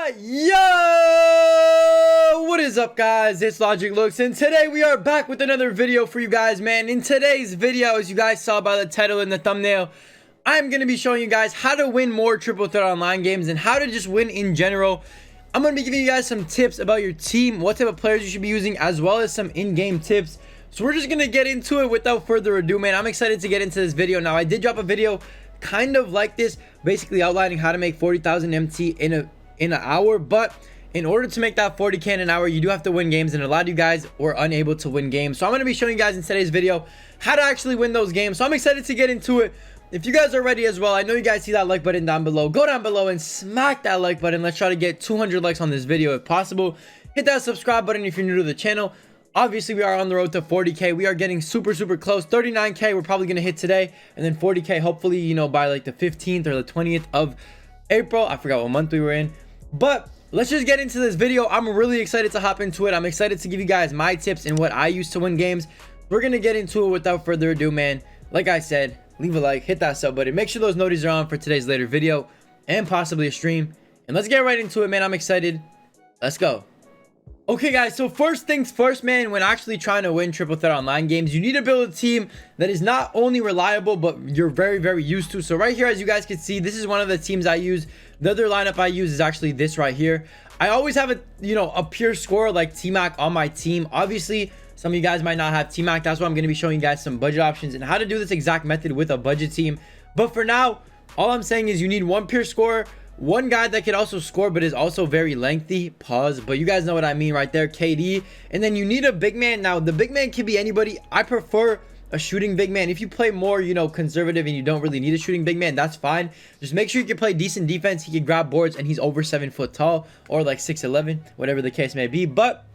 What is up, guys? It's LogicLookss, and today we are back with another video for you guys, man. In today's video, as you guys saw by the title and the thumbnail, I'm going to be showing you guys how to win more triple threat online games and how to just win in general. I'm going to be giving you guys some tips about your team, what type of players you should be using, as well as some in-game tips. So we're just going to get into it without further ado, man. I'm excited to get into this video. Now, I did drop a video kind of like this, basically outlining how to make 40,000 MT in an hour, but in order to make that 40k in an hour, you do have to win games, and a lot of you guys were unable to win games. So I'm going to be showing you guys in today's video how to actually win those games. So I'm excited to get into it. If you guys are ready as well, I know you guys see that like button down below. Go down below and smack that like button. Let's try to get 200 likes on this video if possible. Hit that subscribe button if you're new to the channel. Obviously, we are on the road to 40k. We are getting super close. 39k we're probably gonna hit today, and then 40k hopefully, you know, by like the 15th or the 20th of April. I forgot what month we were in, but let's just get into this video. I'm really excited to hop into it. I'm excited to give you guys my tips and what I use to win games. We're gonna get into it without further ado, man. Like I said, leave a like, hit that sub button, make sure those notices are on for today's later video and possibly a stream, and let's get right into it, man. I'm excited. Let's go. Okay, guys, so first things first, man. When actually trying to win triple threat online games, you need to build a team that is not only reliable, but you're very used to. So right here, as you guys can see, this is one of the teams I use. The other lineup I use is actually this right here. I always have a, you know, a pure scorer like T-Mac on my team. Obviously, some of you guys might not have T-Mac. That's why I'm going to be showing you guys some budget options and how to do this exact method with a budget team. But for now, all I'm saying is you need one pure scorer, one guy that can also score but is also very lengthy, pause, but you guys know what I mean right there, KD. And then you need a big man. Now the big man can be anybody. I prefer a shooting big man. If you play more, you know, conservative and you don't really need a shooting big man, that's fine. Just make sure you can play decent defense. He can grab boards and he's over 7 foot tall, or like 6'11", whatever the case may be. But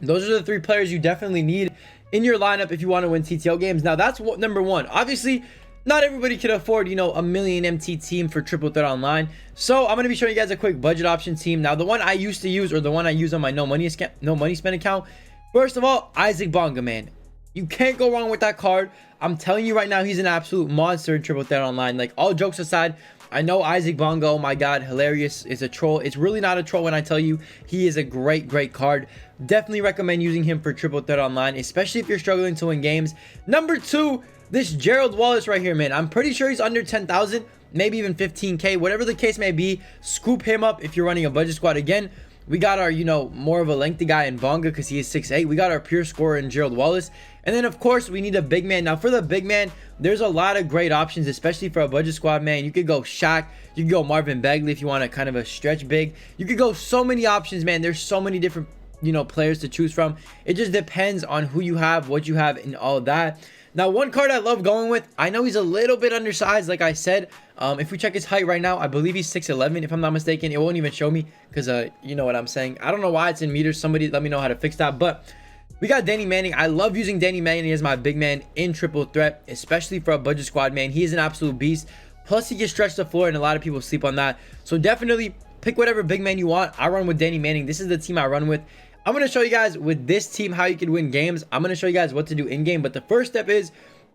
those are the three players you definitely need in your lineup if you want to win TTO games. Now that's what number one. Obviously, not everybody can afford, you know, a million MT team for triple threat online. So I'm going to be showing you guys a quick budget option team. Now, the one I used to use, or the one I use on my no money spend account. First of all, Isaac Bonga, man. You can't go wrong with that card. I'm telling you right now, he's an absolute monster in triple threat online. Like, all jokes aside, I know Isaac Bonga, oh my god, hilarious, is a troll. It's really not a troll when I tell you he is a great card. Definitely recommend using him for triple threat online, especially if you're struggling to win games. Number two, this Gerald Wallace right here, man. I'm pretty sure he's under 10,000, maybe even 15k, whatever the case may be. Scoop him up if you're running a budget squad. Again, we got our, you know, more of a lengthy guy in Bonga because he is 6'8". We got our pure scorer in Gerald Wallace. And then, of course, we need a big man. Now, for the big man, there's a lot of great options, especially for a budget squad, man. You could go Shaq. You could go Marvin Bagley if you want a kind of a stretch big. You could go so many options, man. There's so many different, you know, players to choose from. It just depends on who you have, what you have, and all of that. Now, one card I love going with, I know he's a little bit undersized, like I said. If we check his height right now, I believe he's 6'11", if I'm not mistaken. It won't even show me because, you know what I'm saying. I don't know why it's in meters. Somebody let me know how to fix that. But we got Danny Manning. I love using Danny Manning as my big man in triple threat, especially for a budget squad, man. He is an absolute beast. Plus, he can stretch the floor, and a lot of people sleep on that. So definitely pick whatever big man you want. I run with Danny Manning. This is the team I run with. I'm going to show you guys with this team how you can win games. I'm going to show you guys what to do in game. But the first step is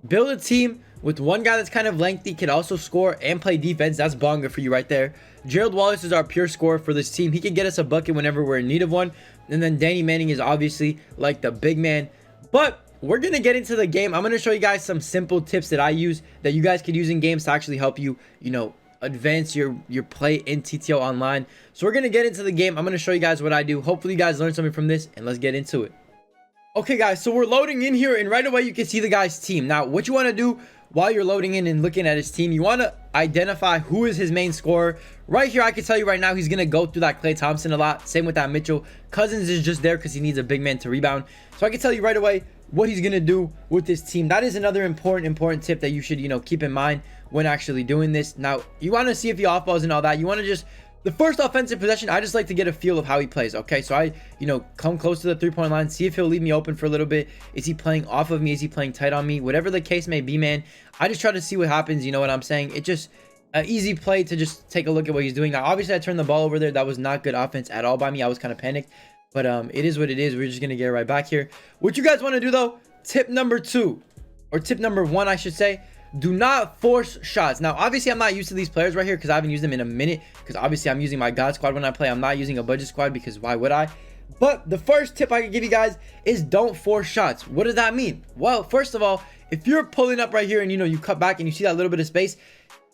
build a team with one guy that's kind of lengthy, can also score and play defense. That's Bonga for you right there. Gerald Wallace is our pure scorer for this team. He can get us a bucket whenever we're in need of one. And then Danny Manning is obviously like the big man. But we're going to get into the game. I'm going to show you guys some simple tips that I use that you guys could use in games to actually help you, you know, advance your play in TTO online. So we're going to get into the game. I'm going to show you guys what I do. Hopefully you guys learned something from this, and let's get into it. Okay, guys, so we're loading in here, and right away you can see the guy's team. Now, what you want to do while you're loading in and looking at his team, you want to identify who is his main scorer. Right here, I can tell you right now, he's going to go through that Klay Thompson a lot. Same with that Mitchell. Cousins is just there because he needs a big man to rebound. So I can tell you right away what he's going to do with this team. That is another important tip that you should, you know, keep in mind when actually doing this. Now, you want to see if he off-balls and all that. You want to just, the first offensive possession, I just like to get a feel of how he plays. Okay, so I, you know, come close to the three-point line, see if he'll leave me open for a little bit. Is he playing off of me? Is he playing tight on me? Whatever the case may be, man, I just try to see what happens. You know what I'm saying? It just an easy play to just take a look at what he's doing. Now, obviously, I turned the ball over there. That was not good offense at all by me. I was kind of panicked. But it is what it is. We're just going to get right back here. What you guys want to do, though, tip number 2, or tip number 1, I should say. do not force shots. Now, obviously, I'm not used to these players right here because I haven't used them in a minute, because obviously I'm using my God squad when I play. I'm not using a budget squad because why would I? But the first tip I can give you guys is don't force shots. What does that mean? Well, first of all, if you're pulling up right here and you cut back and you see that little bit of space,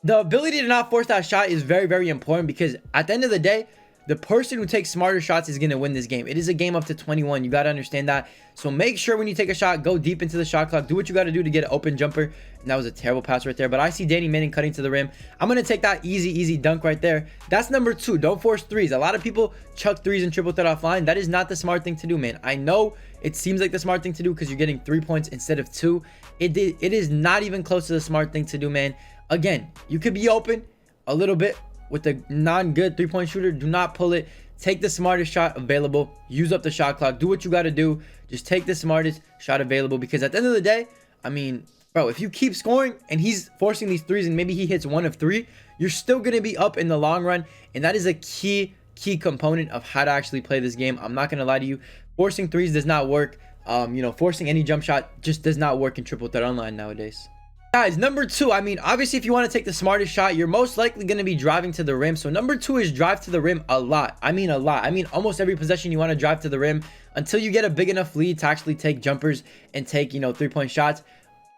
the ability to not force that shot is very, very important, because at the end of the day, the person who takes smarter shots is going to win this game. It is a game up to 21. You got to understand that. So make sure when you take a shot, go deep into the shot clock. Do what you got to do to get an open jumper. And that was a terrible pass right there. But I see Danny Manning cutting to the rim. I'm going to take that easy dunk right there. That's number 2. Don't force threes. A lot of people chuck threes and triple threat offline. That is not the smart thing to do, man. I know it seems like the smart thing to do because you're getting 3 points instead of 2. It is not even close to the smart thing to do, man. Again, you could be open a little bit with a non-good 3-point shooter. Do not pull it. Take the smartest shot available. Use up the shot clock. Do what you got to do. Just take the smartest shot available, because at the end of the day, I mean, bro, if you keep scoring and he's forcing these threes and maybe he hits 1 of 3, you're still going to be up in the long run. And that is a key component of how to actually play this game. I'm not going to lie to you. Forcing threes does not work. Forcing any jump shot just does not work in triple threat online nowadays. Guys, number 2, I mean, obviously, if you want to take the smartest shot, you're most likely going to be driving to the rim. So number 2 is drive to the rim a lot. I mean, a lot. I mean, almost every possession you want to drive to the rim until you get a big enough lead to actually take jumpers and take, 3-point shots.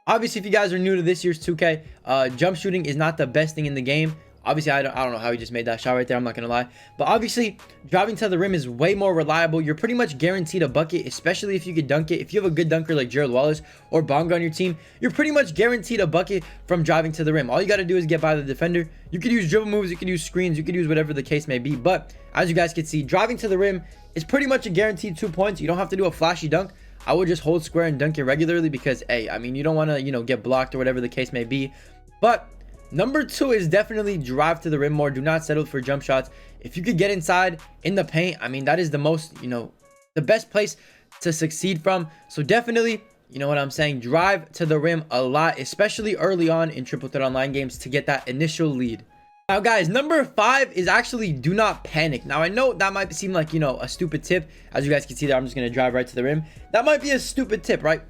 Obviously, if you guys are new to this year's 2K, jump shooting is not the best thing in the game. Obviously, I don't know how he just made that shot right there. I'm not going to lie. But obviously, driving to the rim is way more reliable. You're pretty much guaranteed a bucket, especially if you could dunk it. If you have a good dunker like Gerald Wallace or Bonga on your team, you're pretty much guaranteed a bucket from driving to the rim. All you got to do is get by the defender. You could use dribble moves. You could use screens. You could use whatever the case may be. But as you guys can see, driving to the rim is pretty much a guaranteed 2 points. You don't have to do a flashy dunk. I would just hold square and dunk it regularly because, hey, I mean, you don't want to, get blocked or whatever the case may be. But number 2 is definitely drive to the rim more. Do not settle for jump shots. If you could get inside in the paint, I mean, that is the most, the best place to succeed from. So definitely, you know what I'm saying, drive to the rim a lot, especially early on in triple threat online games to get that initial lead. Now, guys, number 5 is actually do not panic. Now, I know that might seem like, a stupid tip. As you guys can see there, I'm just going to drive right to the rim. That might be a stupid tip, right?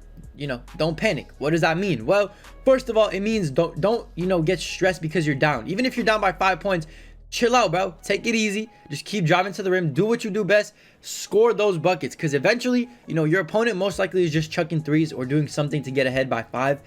Don't panic. What does that mean? Well, first of all, it means don't get stressed because you're down. Even if you're down by 5 points, chill out, bro. Take it easy. Just keep driving to the rim. Do what you do best. Score those buckets, because eventually, your opponent most likely is just chucking threes or doing something to get ahead by 5.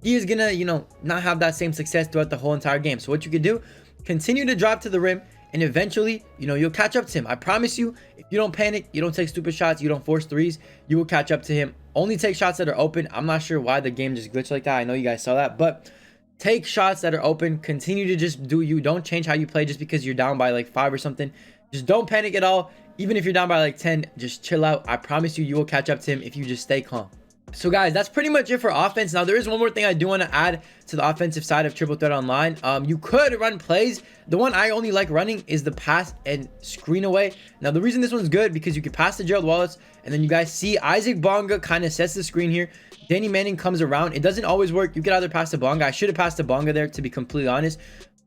He is gonna, not have that same success throughout the whole entire game. So what you could do, continue to drive to the rim, and eventually, you'll catch up to him. I promise you, if you don't panic, you don't take stupid shots, you don't force threes, you will catch up to him. Only take shots that are open. I'm not sure why the game just glitched like that. I know you guys saw that, but take shots that are open. Continue to just do you. Don't change how you play just because you're down by like 5 or something. Just don't panic at all. Even if you're down by like 10, just chill out. I promise you, you will catch up to him if you just stay calm. So guys, that's pretty much it for offense. Now, there is one more thing I do want to add to the offensive side of triple threat online. You could run plays. The one I only like running is the pass and screen away. Now, the reason this one's good because you can pass to Gerald Wallace, and then you guys see Isaac Bonga kind of sets the screen here. Danny Manning comes around. It doesn't always work. You could either pass to Bonga. I should have passed to Bonga there, to be completely honest,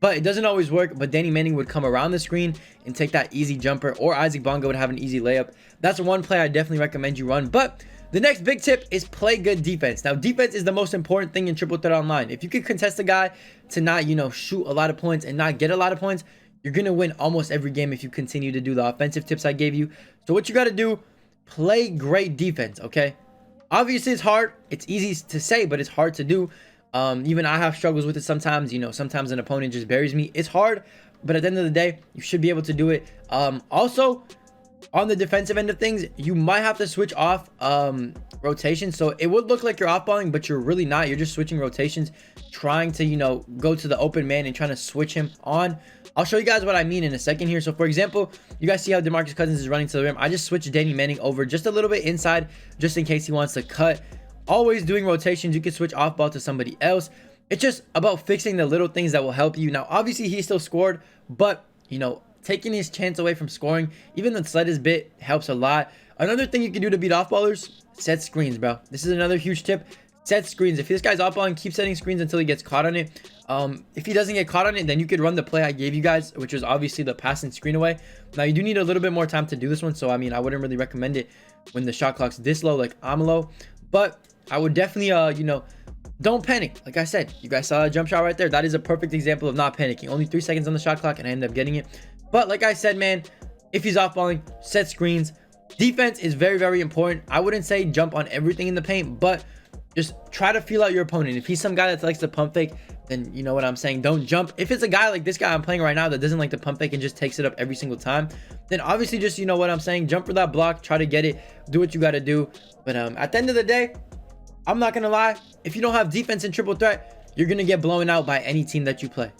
but it doesn't always work. But Danny Manning would come around the screen and take that easy jumper, or Isaac Bonga would have an easy layup. That's one play I definitely recommend you run. But the next big tip is play good defense. Now, defense is the most important thing in triple threat online. If you can contest a guy to not, shoot a lot of points and not get a lot of points, you're going to win almost every game if you continue to do the offensive tips I gave you. So what you got to do, play great defense, okay? Obviously, it's hard. It's easy to say, but it's hard to do. Even I have struggles with it sometimes. Sometimes an opponent just buries me. It's hard, but at the end of the day, you should be able to do it. Also, on the defensive end of things, you might have to switch off rotation. So it would look like you're off-balling, but you're really not. You're just switching rotations, trying to, go to the open man and trying to switch him on. I'll show you guys what I mean in a second here. So, for example, you guys see how DeMarcus Cousins is running to the rim. I just switched Danny Manning over just a little bit inside, just in case he wants to cut. Always doing rotations. You can switch off ball to somebody else. It's just about fixing the little things that will help you. Now, obviously, he still scored, but, taking his chance away from scoring, even the slightest bit, helps a lot. Another thing you can do to beat off-ballers, set screens, bro. This is another huge tip. Set screens. If this guy's off-balling, keep setting screens until he gets caught on it. If he doesn't get caught on it, then you could run the play I gave you guys, which was obviously the pass and screen away. Now, you do need a little bit more time to do this one, so, I mean, I wouldn't really recommend it when the shot clock's this low, like I'm low. But I would definitely, don't panic. Like I said, you guys saw a jump shot right there. That is a perfect example of not panicking. Only 3 seconds on the shot clock and I ended up getting it. But like I said, man, if he's off balling, set screens. Defense is very, very important. I wouldn't say jump on everything in the paint, but just try to feel out your opponent. If he's some guy that likes to pump fake, then you know what I'm saying, don't jump. If it's a guy like this guy I'm playing right now that doesn't like to pump fake and just takes it up every single time, then obviously just, you know what I'm saying, jump for that block, try to get it, do what you got to do. But at the end of the day, I'm not gonna lie, if you don't have defense in triple threat, you're gonna get blown out by any team that you play.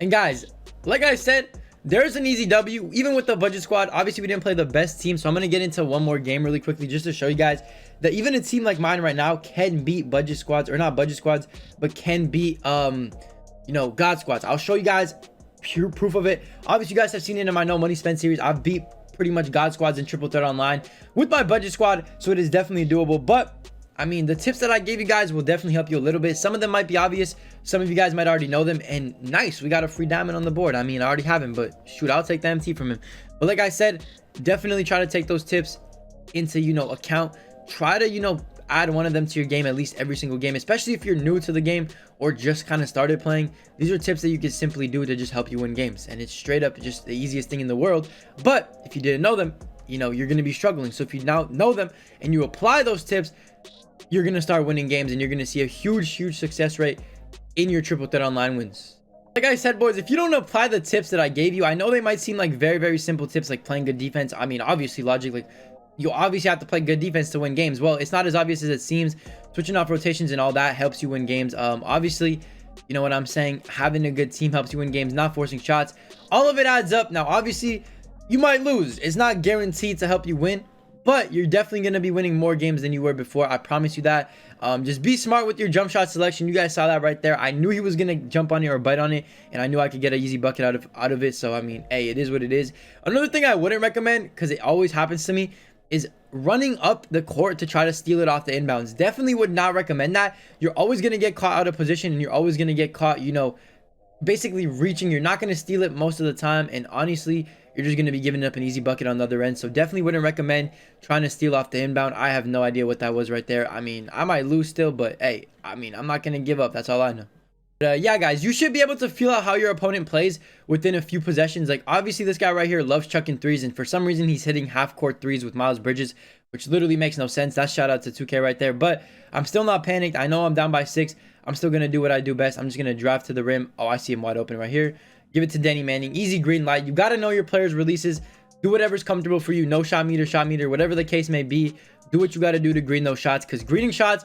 And guys, like I said, there's an easy W even with the budget squad. Obviously we didn't play the best team, so I'm gonna get into one more game really quickly just to show you guys that even a team like mine right now can beat budget squads, or not budget squads, but can beat you know, god squads. I'll show you guys pure proof of it. Obviously you guys have seen it in my no money spent series. I've beat pretty much god squads in triple threat online with my budget squad, so it is definitely doable. But I mean, the tips that I gave you guys will definitely help you a little bit. Some of them might be obvious, some of you guys might already know them, and nice, we got a free diamond on the board. I mean, I already have him, but shoot, I'll take the MT from him. But like I said, definitely try to take those tips into, you know, account. Try to, you know, add one of them to your game at least every single game, especially if you're new to the game or just kind of started playing. These are tips that you can simply do to just help you win games, and it's straight up just the easiest thing in the world. But if you didn't know them, you know, you're going to be struggling. So if you now know them and you apply those tips, you're going to start winning games, and you're going to see a huge success rate in your triple threat online wins. Like I said, boys, if you don't apply the tips that I gave you, I know they might seem like very simple tips, like playing good defense. I mean, obviously, logically, you obviously have to play good defense to win games. Well, it's not as obvious as it seems. Switching off rotations and all that helps you win games. Obviously, you know what I'm saying, having a good team helps you win games, not forcing shots. All of it adds up. Now, obviously, you might lose. It's not guaranteed to help you win, but you're definitely going to be winning more games than you were before. I promise you that. Just be smart with your jump shot selection. You guys saw that right there. I knew he was going to jump on it or bite on it, and I knew I could get an easy bucket out of it. So, I mean, hey, it is what it is. Another thing I wouldn't recommend, because it always happens to me, is running up the court to try to steal it off the inbounds. Definitely would not recommend that. You're always going to get caught out of position, and you're always going to get caught, you know, basically reaching. You're not going to steal it most of the time, and honestly, you're just going to be giving up an easy bucket on the other end. So definitely wouldn't recommend trying to steal off the inbound. I have no idea what that was right there. I mean, I might lose still, but hey, I mean, I'm not going to give up. That's all I know. But yeah, guys, you should be able to feel out how your opponent plays within a few possessions. Like, obviously, this guy right here loves chucking threes, and for some reason, he's hitting half-court threes with Miles Bridges, which literally makes no sense. That's shout out to 2K right there. But I'm still not panicked. I know I'm down by 6. I'm still going to do what I do best. I'm just going to drive to the rim. Oh, I see him wide open right here. Give it to Danny Manning. Easy green light. You got to know your players' releases. Do whatever's comfortable for you. No shot meter, whatever the case may be. Do what you got to do to green those shots, because greening shots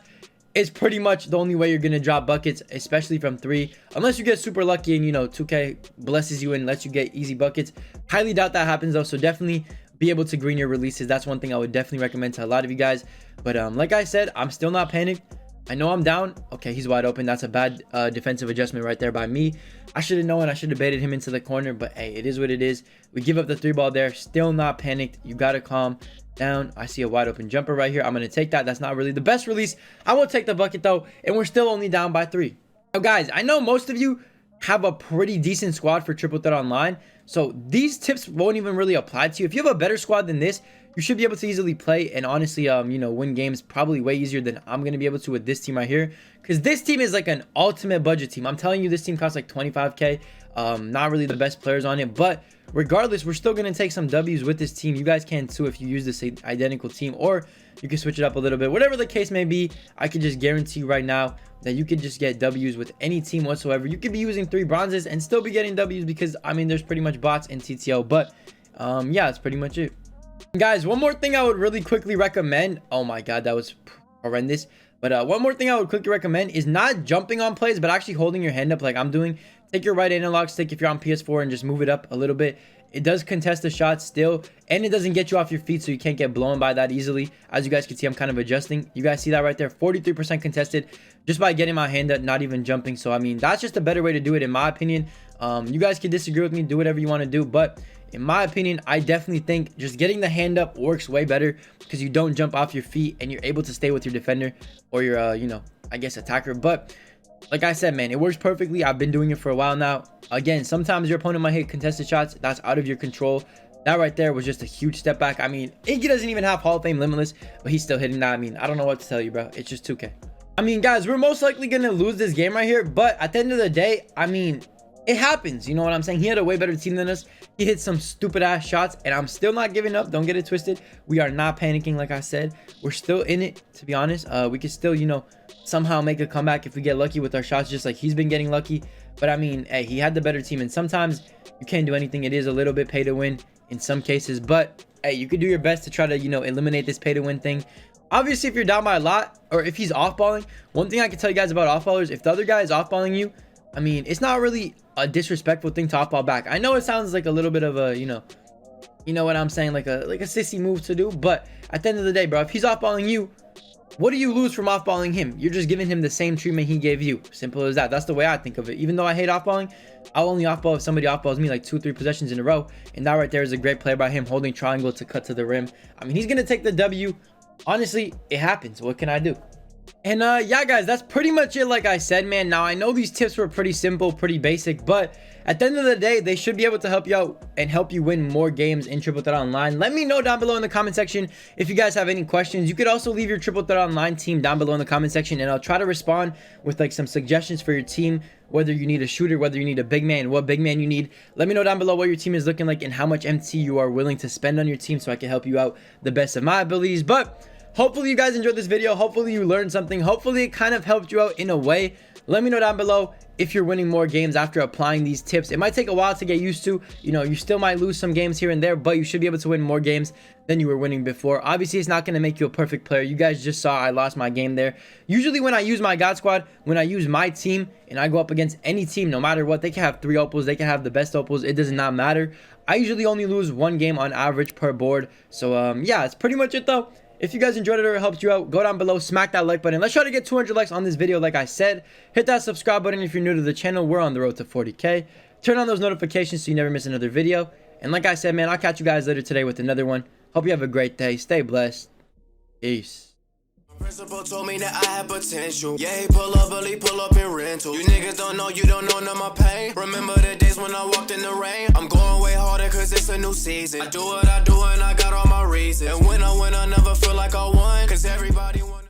is pretty much the only way you're going to drop buckets, especially from 3. Unless you get super lucky and, you know, 2K blesses you and lets you get easy buckets. Highly doubt that happens, though. So definitely be able to green your releases. That's one thing I would definitely recommend to a lot of you guys. But like I said, I'm still not panicked. I know I'm down. Okay, he's wide open. That's a bad defensive adjustment right there by me. I should have known. I should have baited him into the corner, but hey, it is what it is. We give up the 3 ball there. Still not panicked. You got to calm down. I see a wide open jumper right here. I'm going to take that. That's not really the best release. I will take the bucket though, and we're still only down by 3. Now, guys, I know most of you have a pretty decent squad for triple threat online, so these tips won't even really apply to you. If you have a better squad than this, you should be able to easily play and honestly, you know, win games probably way easier than I'm going to be able to with this team right here. Because this team is like an ultimate budget team. I'm telling you, this team costs like 25K. Not really the best players on it. But regardless, we're still going to take some W's with this team. You guys can too if you use this identical team. Or you can switch it up a little bit. Whatever the case may be, I can just guarantee right now that you could just get W's with any team whatsoever. You could be using 3 bronzes and still be getting W's because, I mean, there's pretty much bots in TTO. But yeah, that's pretty much it. Guys, one more thing I would really quickly recommend. Oh my god, that was horrendous. But one more thing I would quickly recommend is not jumping on plays, but actually holding your hand up like I'm doing. Take your right analog stick if you're on PS4 and just move it up a little bit. It does contest the shot still, and it doesn't get you off your feet, so you can't get blown by that easily. As you guys can see, I'm kind of adjusting. You guys see that right there? 43% contested just by getting my hand up, not even jumping. So, I mean, that's just a better way to do it, in my opinion. You guys can disagree with me, do whatever you want to do, but in my opinion, I definitely think just getting the hand up works way better because you don't jump off your feet and you're able to stay with your defender or your, you know, I guess attacker. But like I said, man, it works perfectly. I've been doing it for a while now. Again, sometimes your opponent might hit contested shots. That's out of your control. That right there was just a huge step back. I mean, Iggy doesn't even have Hall of Fame Limitless, but he's still hitting that. I mean, I don't know what to tell you, bro. It's just 2K. I mean, guys, we're most likely gonna lose this game right here, but at the end of the day, I mean, it happens. You know what I'm saying? He had a way better team than us. He hit some stupid ass shots, and I'm still not giving up. Don't get it twisted. We are not panicking. Like I said, we're still in it, to be honest. We could still, you know, somehow make a comeback if we get lucky with our shots, just like he's been getting lucky. But I mean, hey, he had the better team, and sometimes you can't do anything. It is a little bit pay to win in some cases, but hey, you could do your best to try to, you know, eliminate this pay to win thing. Obviously, if you're down by a lot, or if he's off balling, one thing I can tell you guys about off ballers, if the other guy is off balling you, I mean, it's not really a disrespectful thing to off ball back. I know it sounds like a little bit of a, you know what I'm saying, like a sissy move to do, but at the end of the day, bro, if he's off balling you, what do you lose from off balling him? You're just giving him the same treatment he gave you. Simple as that. That's the way I think of it. Even though I hate off balling, I'll only off ball if somebody off balls me like 2-3 possessions in a row, and that right there is a great play by him, holding triangle to cut to the rim. I mean, he's gonna take the W. Honestly, it happens. What can I do? And yeah, guys, that's pretty much it. Like I said, man, now I know these tips were pretty simple, pretty basic, but at the end of the day, they should be able to help you out and help you win more games in Triple Threat Online. Let me know down below in the comment section if you guys have any questions. You could also leave your Triple Threat Online team down below in the comment section, and I'll try to respond with like some suggestions for your team, whether you need a shooter, whether you need a big man, what big man you need. Let me know down below what your team is looking like and how much MT you are willing to spend on your team, so I can help you out the best of my abilities. But hopefully you guys enjoyed this video. Hopefully you learned something. Hopefully it kind of helped you out in a way. Let me know down below if you're winning more games after applying these tips. It might take a while to get used to. You know, you still might lose some games here and there, but you should be able to win more games than you were winning before. Obviously, it's not going to make you a perfect player. You guys just saw I lost my game there. Usually when I use my God Squad, when I use my team and I go up against any team, no matter what, they can have 3 opals, they can have the best opals. It does not matter. I usually only lose 1 game on average per board. So yeah, that's pretty much it though. If you guys enjoyed it or it helped you out, go down below, smack that like button. Let's try to get 200 likes on this video. Like I said, hit that subscribe button if you're new to the channel. We're on the road to 40K. Turn on those notifications so you never miss another video. And like I said, man, I'll catch you guys later today with another one. Hope you have a great day. Stay blessed. Peace. Principal told me that I had potential. Yeah, he pull up in rental. You niggas don't know, you don't know none of my pain. Remember the days when I walked in the rain? I'm going way harder cause it's a new season. I do what I do and I got all my reasons. And when I win, I never feel like I won, cause everybody won.